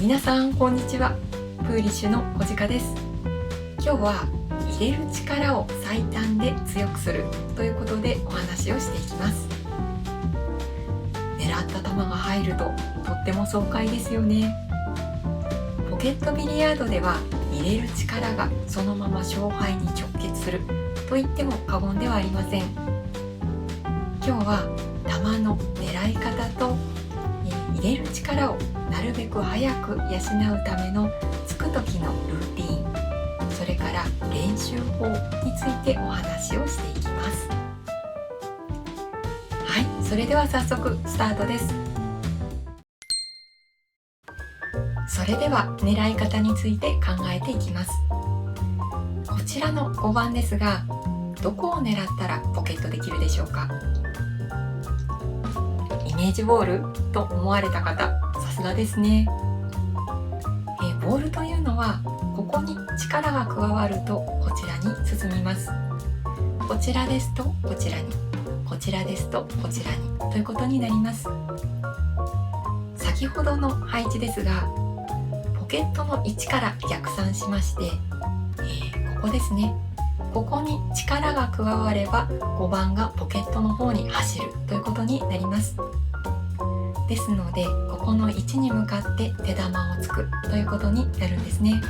皆さんこんにちは。プーリッシュの小鹿です。今日は入れる力を最短で強くするということでお話をしていきます。狙った球が入るととっても爽快ですよね。ポケットビリヤードでは入れる力がそのまま勝敗に直結すると言っても過言ではありません。今日は球の狙い方と入れる力をなるべく早く養うためのつく時のルーティーン、それから練習法についてお話をしていきます。はい、それでは早速スタートです。それでは狙い方について考えていきます。こちらの5番ですが、どこを狙ったらポケットできるでしょうか。イメージボールと思われた方、さすがですね。ボールというのはここに力が加わるとこちらに進みます。こちらですとこちらに、こちらですとこちらにということになります。先ほどの配置ですが、ポケットの位置から逆算しまして、ここですね、ここに力が加われば5番がポケットの方に走るということになります。ですので、ここの位置に向かって手玉をつくということになるんですね。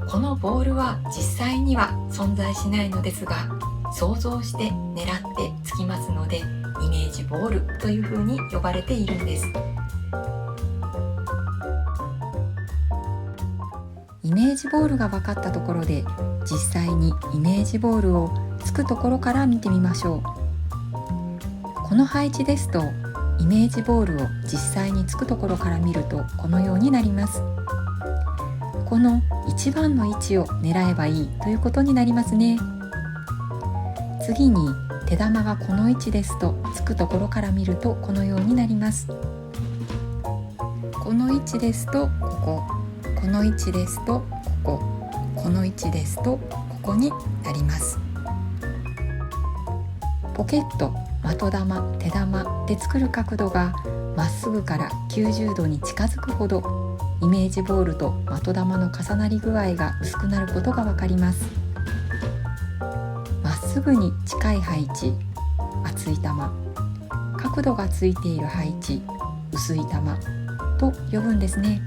このボールは実際には存在しないのですが、想像して狙ってつきますので、イメージボールというふうに呼ばれているんです。イメージボールが分かったところで、実際にイメージボールをつくところから見てみましょう。この配置ですと、イメージボールを実際につくところから見るとこのようになります。この1番の位置を狙えばいいということになりますね。次に手玉がこの位置ですと、つくところから見るとこのようになります。この位置ですとここ、この位置ですとここ、この位置ですとここになります。ポケット、的玉、手玉で作る角度がまっすぐから90度に近づくほど、イメージボールと的玉の重なり具合が薄くなることがわかります。まっすぐに近い配置、厚い玉、角度がついている配置、薄い玉と呼ぶんですね。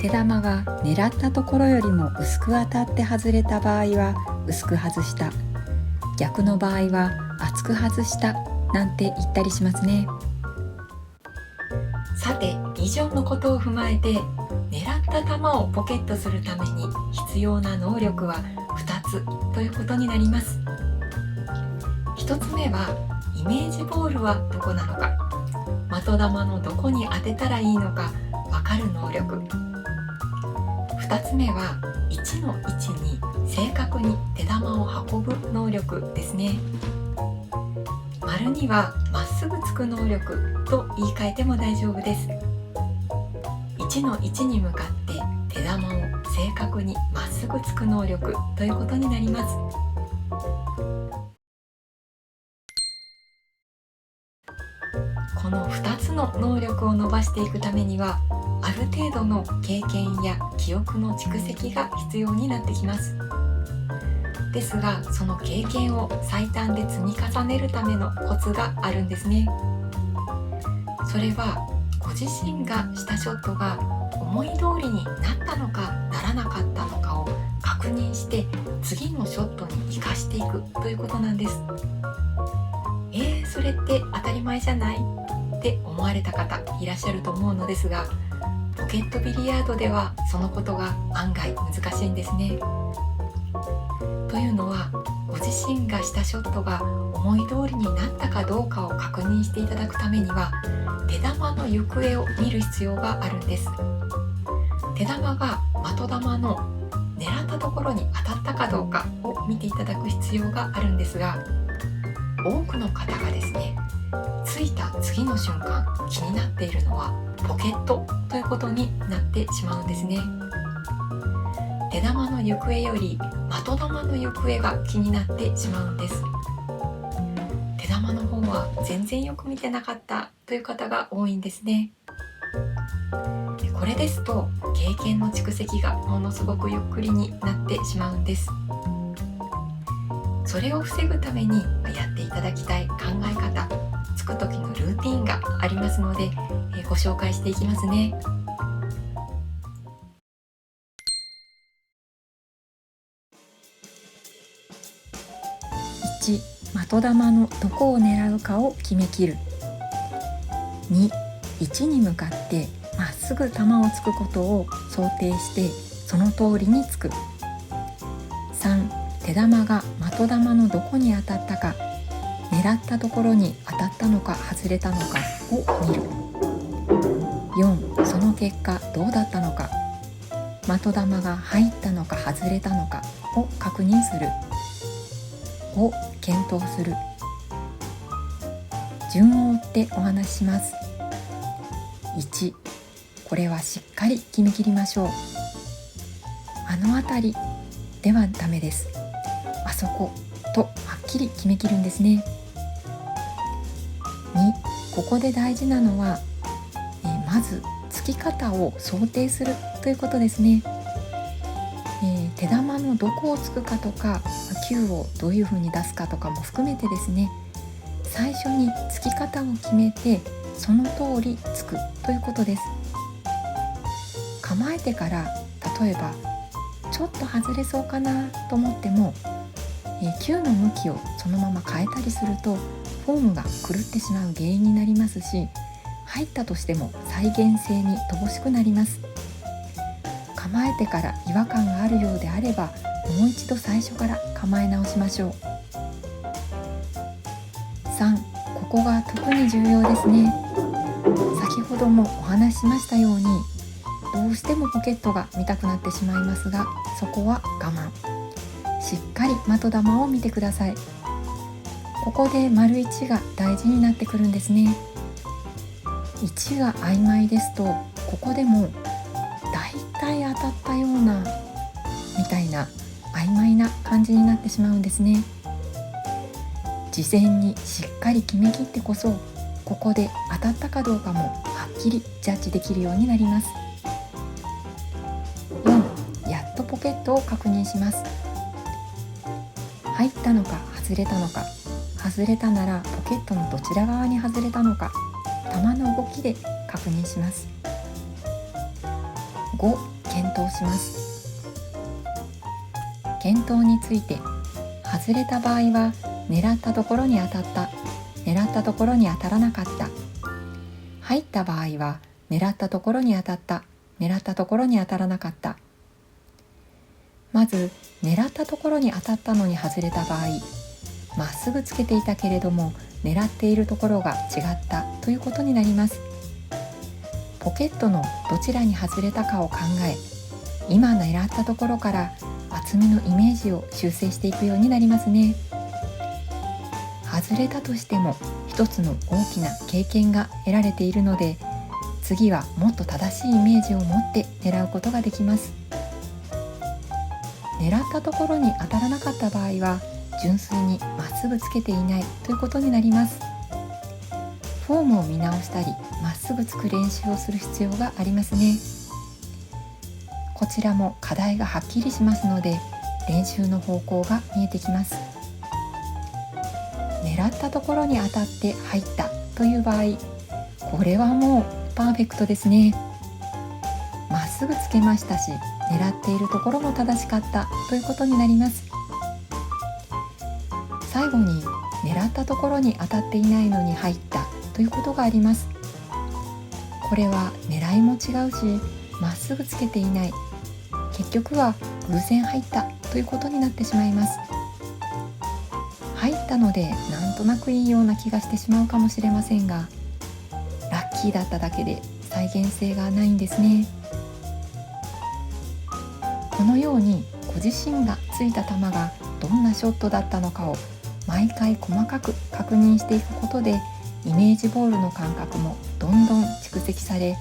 手玉が狙ったところよりも薄く当たって外れた場合は薄く外した、逆の場合は厚く外したなんて言ったりしますね。さて、以上のことを踏まえて、狙った球をポケットするために必要な能力は2つということになります。1つ目はイメージボールはどこなのか、的球のどこに当てたらいいのか分かる能力。2つ目は1の位置に正確に手玉を運ぶ能力ですね。丸にはまっすぐつく能力と言い換えても大丈夫です。1の位置に向かって手玉を正確にまっすぐつく能力ということになります。この2つの能力を伸ばしていくためには、ある程度の経験や記憶の蓄積が必要になってきます。ですが、その経験を最短で積み重ねるためのコツがあるんですね。それはご自身がしたショットが思い通りになったのかならなかったのかを確認して、次のショットに生かしていくということなんです。それって当たり前じゃないって思われた方いらっしゃると思うのですが、ポケットビリヤードではそのことが案外難しいんですね。というのは、ご自身がしたショットが思い通りになったかどうかを確認していただくためには、手玉の行方を見る必要があるんです。手玉が的玉の狙ったところに当たったかどうかを見ていただく必要があるんですが、多くの方がですね、ついた次の瞬間気になっているのはポケットということになってしまうんですね。手玉の行方より的玉の行方が気になってしまうんです。手玉の方は全然よく見てなかったという方が多いんですね。これですと経験の蓄積がものすごくゆっくりになってしまうんです。それを防ぐためにやっていただきたい考え方、つく時のルーティンがありますので、ご紹介していきますね。1、的玉のどこを狙うかを決めきる。2、位置に向かってまっすぐ球をつくことを想定してその通りにつく。3、手玉が的玉のどこに当たったか、狙ったところに当たったのか外れたのかを見る。4、その結果どうだったのか、的玉が入ったのか外れたのかを確認する。5、検討する。順を追ってお話しします。1、これはしっかり決めきりましょう。あの辺りではダメです。あそことはっきり決めきるんですね。2、ここで大事なのは、まずつき方を想定するということですね。手玉のどこをつくかとか球をどういう風に出すかとかも含めてですね、最初につき方を決めてその通りつくということです。構えてから例えばちょっと外れそうかなと思っても、球の向きをそのまま変えたりするとフォームが狂ってしまう原因になりますし、入ったとしても再現性に乏しくなります。構えてから違和感があるようであればもう一度最初から構え直しましょう。3、ここが特に重要ですね。先ほどもお話ししましたように、どうしてもポケットが見たくなってしまいますが、そこは我慢。しっかり的玉を見てください。ここで丸1が大事になってくるんですね。1が曖昧ですと、ここでもだいたい当たったようなみたいな曖昧な感じになってしまうんですね。事前にしっかり決めきってこそ、ここで当たったかどうかもはっきりジャッジできるようになります。4、やっとポケットを確認します。入ったのか外れたのか、外れたならポケットのどちら側に外れたのか、球の動きで確認します。5、検討します。検討について、外れた場合は狙ったところに当たった、狙ったところに当たらなかった。入った場合は狙ったところに当たった、狙ったところに当たらなかった。まず狙ったところに当たったのに外れた場合、まっすぐつけていたけれども狙っているところが違ったということになります。ポケットのどちらに外れたかを考え、今狙ったところから厚みのイメージを修正していくようになりますね。外れたとしても一つの大きな経験が得られているので、次はもっと正しいイメージを持って狙うことができます。狙ったところに当たらなかった場合は純粋にまっすぐつけていないということになります。フォームを見直したり、まっすぐつく練習をする必要がありますね。こちらも課題がはっきりしますので、練習の方向が見えてきます。狙ったところに当たって入ったという場合、これはもうパーフェクトですね。まっすぐつけましたし、狙っているところも正しかったということになります。最後に、狙ったところに当たっていないのに入ったということがあります。これは狙いも違うし、まっすぐつけていない、結局は偶然入ったということになってしまいます。入ったのでなんとなくいいような気がしてしまうかもしれませんが、ラッキーだっただけで再現性がないんですね。このようにご自身がついた球がどんなショットだったのかを毎回細かく確認していくことで、イメージボールの感覚もどんどん蓄積され、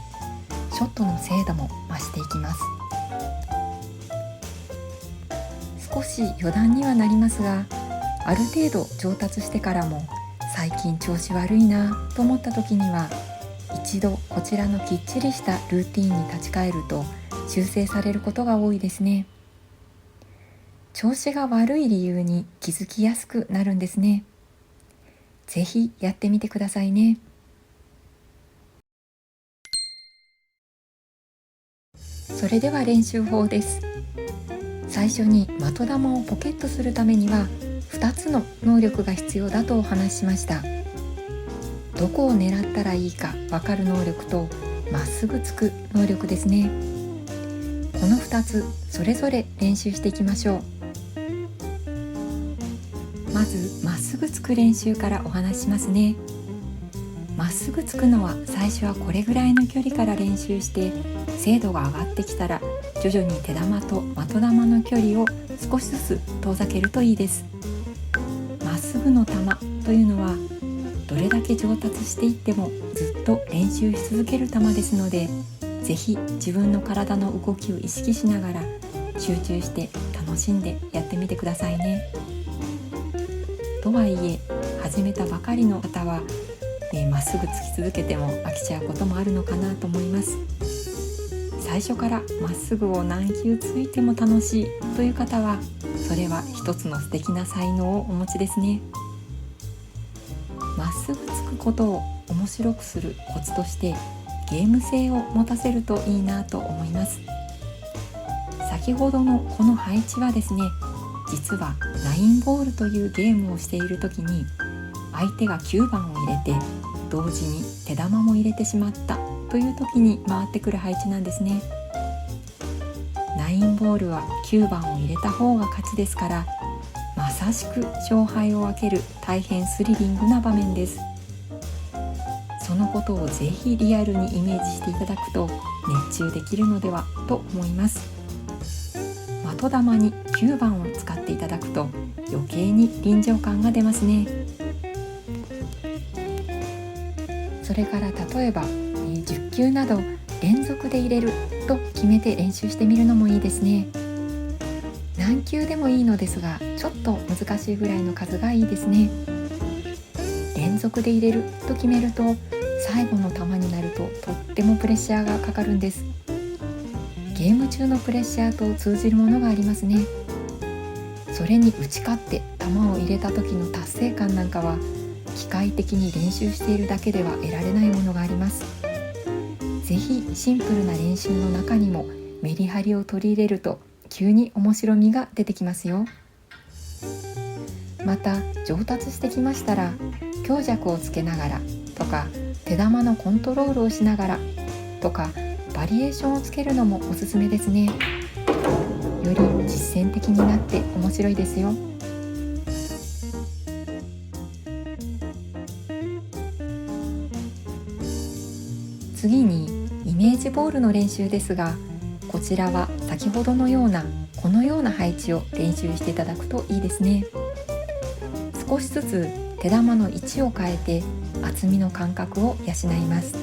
ショットの精度も増していきます。少し余談にはなりますが、ある程度上達してからも最近調子悪いなと思った時には、一度こちらのきっちりしたルーティンに立ち返ると修正されることが多いですね。調子が悪い理由に気づきやすくなるんですね。ぜひやってみてくださいね。それでは練習法です。最初に的玉をポケットするためには2つの能力が必要だとお話ししました。どこを狙ったらいいか分かる能力とまっすぐつく能力ですね。この2つそれぞれ練習していきましょう。まずまっすぐつく練習からお話ししますね。まっすぐつくのは最初はこれぐらいの距離から練習して精度が上がってきたら徐々に手玉と的玉の距離を少しずつ遠ざけるといいです。まっすぐの球というのはどれだけ上達していってもずっと練習し続ける球ですので、ぜひ自分の体の動きを意識しながら集中して楽しんでやってみてくださいね。とはいえ始めたばかりの方はまっすぐつき続けても飽きちゃうこともあるのかなと思います。最初からまっすぐを何球ついても楽しいという方は、それは一つの素敵な才能をお持ちですね。まっすぐつくことを面白くするコツとしてゲーム性を持たせるといいなと思います。先ほどのこの配置はですね、実はナインボールというゲームをしている時に相手が9番を入れて同時に手玉も入れてしまったという時に回ってくる配置なんですね。ナインボールは9番を入れた方が勝ちですから、まさしく勝敗を分ける大変スリリングな場面です。そのことをぜひリアルにイメージしていただくと熱中できるのではと思います。的玉に9番を使っていただくと余計に臨場感が出ますね。それから例えば10球など連続で入れると決めて練習してみるのもいいですね。何球でもいいのですが、ちょっと難しいぐらいの数がいいですね。連続で入れると決めると最後の球になるととってもプレッシャーがかかるんです。ゲーム中のプレッシャーと通じるものがありますね。それに打ち勝って球を入れた時の達成感なんかは機械的に練習しているだけでは得られないものがあります。ぜひシンプルな練習の中にもメリハリを取り入れると急に面白みが出てきますよ。また上達してきましたら強弱をつけながらとか手玉のコントロールをしながらとかバリエーションをつけるのもおすすめですね。より実践的になって面白いですよ。次にイメージボールの練習ですが、こちらは先ほどのようなこのような配置を練習していただくといいですね。少しずつ手玉の位置を変えて厚みの感覚を養います。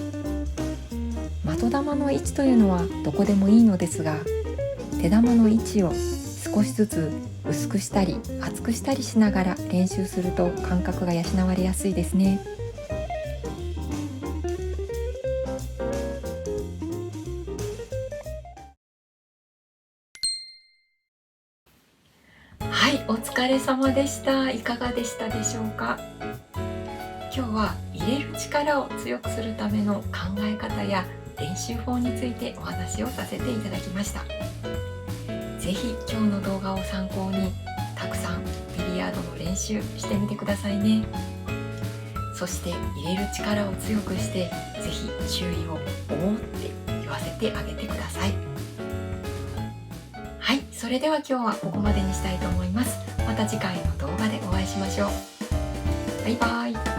的玉の位置というのはどこでもいいのですが、手玉の位置を少しずつ薄くしたり厚くしたりしながら練習すると感覚が養われやすいですね。はい、お疲れ様でした。いかがでしたでしょうか。今日は入れる力を強くするための考え方や練習法についてお話をさせていただきました。ぜひ今日の動画を参考にたくさんビリヤードの練習してみてくださいね。そして入れる力を強くしてぜひ周囲を思って言わせてあげてください。はい、それでは今日はここまでにしたいと思います。また次回の動画でお会いしましょう。バイバイ。